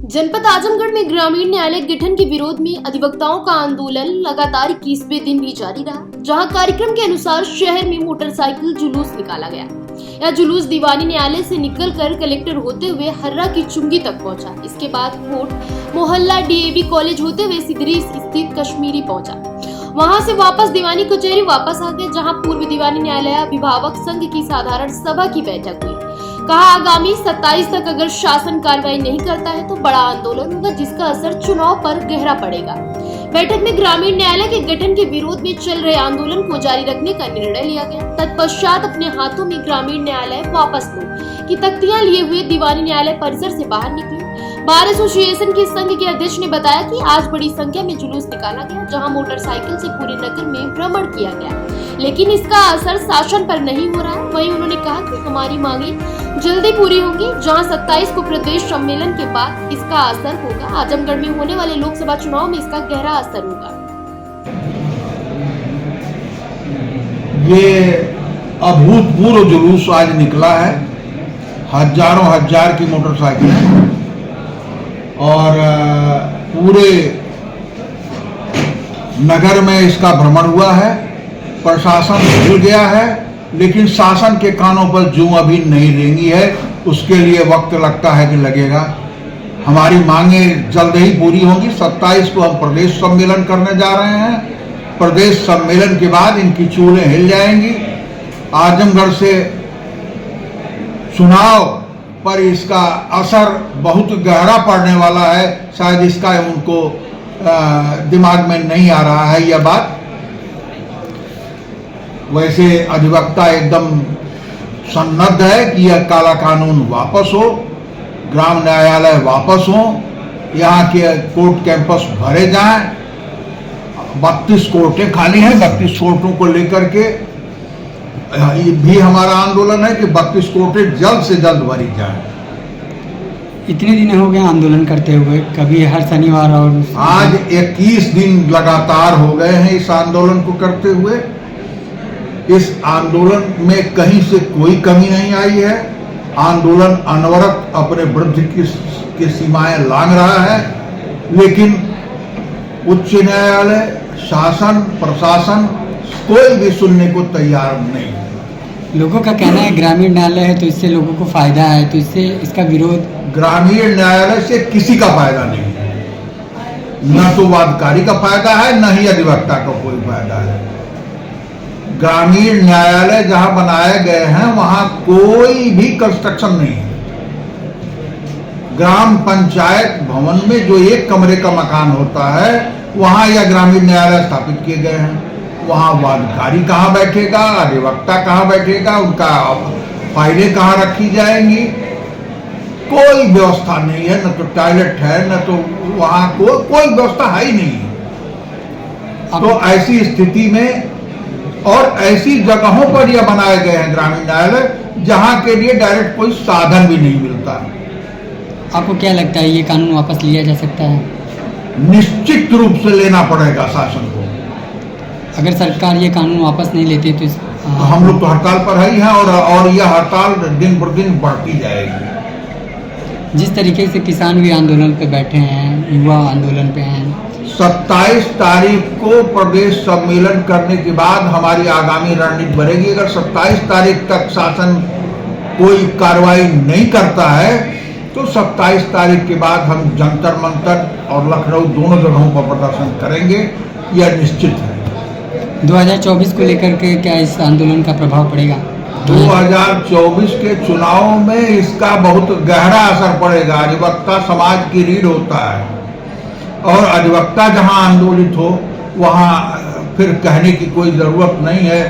जनपद आजमगढ़ में ग्रामीण न्यायालय गठन के विरोध में अधिवक्ताओं का आंदोलन लगातार 21वें दिन भी जारी रहा, जहां कार्यक्रम के अनुसार शहर में मोटरसाइकिल जुलूस निकाला गया। यह जुलूस दीवानी न्यायालय से निकलकर कलेक्टर होते हुए हर्रा की चुंगी तक पहुंचा। इसके बाद कोर्ट मोहल्ला डीएवी कॉलेज होते हुए सिदरी स्थित कश्मीरी पहुंचा। वहां से वापस दीवानी कचहरी वापस आ गए, जहां पूर्व दीवानी न्यायालय अभिभावक संघ की साधारण सभा की बैठक हुई। कहा आगामी 27 तक अगर शासन कार्रवाई नहीं करता है तो बड़ा आंदोलन होगा, जिसका असर चुनाव पर गहरा पड़ेगा। बैठक में ग्रामीण न्यायालय के गठन के विरोध में चल रहे आंदोलन को जारी रखने का निर्णय लिया गया। तत्पश्चात अपने हाथों में ग्रामीण न्यायालय वापस लो की तख्तियां लिए हुए दीवानी न्यायालय परिसर से बाहर निकले। बार एसोसिएशन के संघ के अध्यक्ष ने बताया कि आज बड़ी संख्या में जुलूस निकाला गया, जहां मोटरसाइकिल से पूरे नगर में भ्रमण किया गया, लेकिन इसका असर शासन पर नहीं हो रहा है। वहीं उन्होंने कहा कि हमारी मांगे जल्दी पूरी होंगी, जहां 27 को प्रदेश सम्मेलन के बाद इसका असर होगा। आजमगढ़ में होने वाले लोकसभा चुनाव में इसका गहरा असर होगा। ये अभूतपूर्व जुलूस आज निकला है, हजारों हजार की मोटरसाइकिलें और पूरे नगर में इसका भ्रमण हुआ है। प्रशासन हिल गया है, लेकिन शासन के कानों पर जूं अभी नहीं रेंगी है। उसके लिए वक्त लगता है कि लगेगा। हमारी मांगे जल्द ही पूरी होंगी। 27 को हम प्रदेश सम्मेलन करने जा रहे हैं। प्रदेश सम्मेलन के बाद इनकी चूड़ें हिल जाएंगी। आजमगढ़ से चुनाव पर इसका असर बहुत गहरा पड़ने वाला है। शायद इसका उनको दिमाग में नहीं आ रहा है यह बात। वैसे अधिवक्ता एकदम सन्नद्ध है कि यह काला कानून वापस हो, ग्राम न्यायालय वापस हो, यहाँ के कोर्ट कैंपस भरे जाएं। 32 कोर्टें खाली हैं। 32 कोर्टों को लेकर के ये भी हमारा आंदोलन है कि 32 कोर्टें जल्द से जल्द भरी जाएं। इतने दिन हो गए आंदोलन करते हुए, कभी हर शनिवार और आज 21 दिन लगातार हो गए हैं इस आंदोलन को करते हुए। इस आंदोलन में कहीं से कोई कमी नहीं आई है। आंदोलन अनवरत अपने वृद्धि की सीमाएं लांघ रहा है, लेकिन उच्च न्यायालय, शासन, प्रशासन कोई भी सुनने को तैयार नहीं। लोगों का कहना है ग्रामीण न्यायालय है तो इससे लोगों को फायदा है, तो इससे इसका विरोध। ग्रामीण न्यायालय से किसी का फायदा नहीं है। न तो वादकारी का फायदा है, न ही अधिवक्ता का कोई फायदा है। ग्रामीण न्यायालय जहां बनाए गए हैं वहां कोई भी कंस्ट्रक्शन नहीं है। ग्राम पंचायत भवन में जो एक कमरे का मकान होता है, वहां यह ग्रामीण न्यायालय स्थापित किए गए हैं। वहां वादकारी कहाँ बैठेगा, अधिवक्ता कहाँ बैठेगा, उनका फाइलें कहाँ रखी जाएंगी, कोई व्यवस्था नहीं है। न तो टॉयलेट है, न तो वहां कोई व्यवस्था है ही नहीं। तो ऐसी स्थिति में और ऐसी जगहों पर यह बनाए गए हैं ग्रामीण न्यायालय, जहां के लिए डायरेक्ट कोई साधन भी नहीं मिलता। आपको क्या लगता है ये कानून वापस लिया जा सकता है? निश्चित रूप से लेना पड़ेगा शासन को। अगर सरकार ये कानून वापस नहीं लेती तो तो हम लोग तो हड़ताल पर ही हैं और यह हड़ताल दिन पर दिन बढ़ती जाएगी। जिस तरीके से किसान भी आंदोलन पे बैठे हैं, युवा आंदोलन पे हैं। 27 तारीख को प्रदेश सम्मेलन करने के बाद हमारी आगामी रणनीति बनेगी। अगर 27 तारीख तक शासन कोई कार्रवाई नहीं करता है तो 27 तारीख के बाद हम जंतर मंतर और लखनऊ दोनों जगहों पर प्रदर्शन करेंगे, यह निश्चित है। 2024 को लेकर के क्या इस आंदोलन का प्रभाव पड़ेगा? 2024 के चुनाव में इसका बहुत गहरा असर पड़ेगा। अधिवक्ता समाज की रीढ़ होता है और अधिवक्ता जहां आंदोलित हो वहां फिर कहने की कोई जरूरत नहीं है।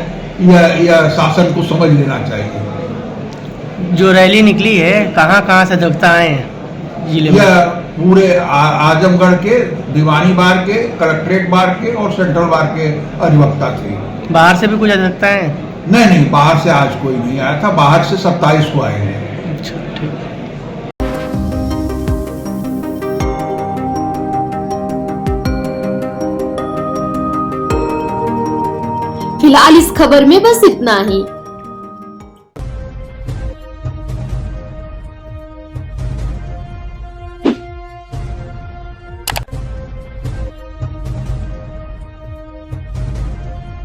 यह शासन को समझ लेना चाहिए। जो रैली निकली है, कहाँ से अधिवक्ता आए हैं जिले में? यह पूरे आजमगढ़ के, दीवानी बार के, कलेक्ट्रेट बार के और सेंट्रल बार के अधिवक्ता थे। बाहर से भी कुछ अधिवक्ता हैं? नहीं, बाहर से आज कोई नहीं आया था। बाहर से 27 को आए हैं। अच्छा, ठीक। फिलहाल इस खबर में बस इतना ही।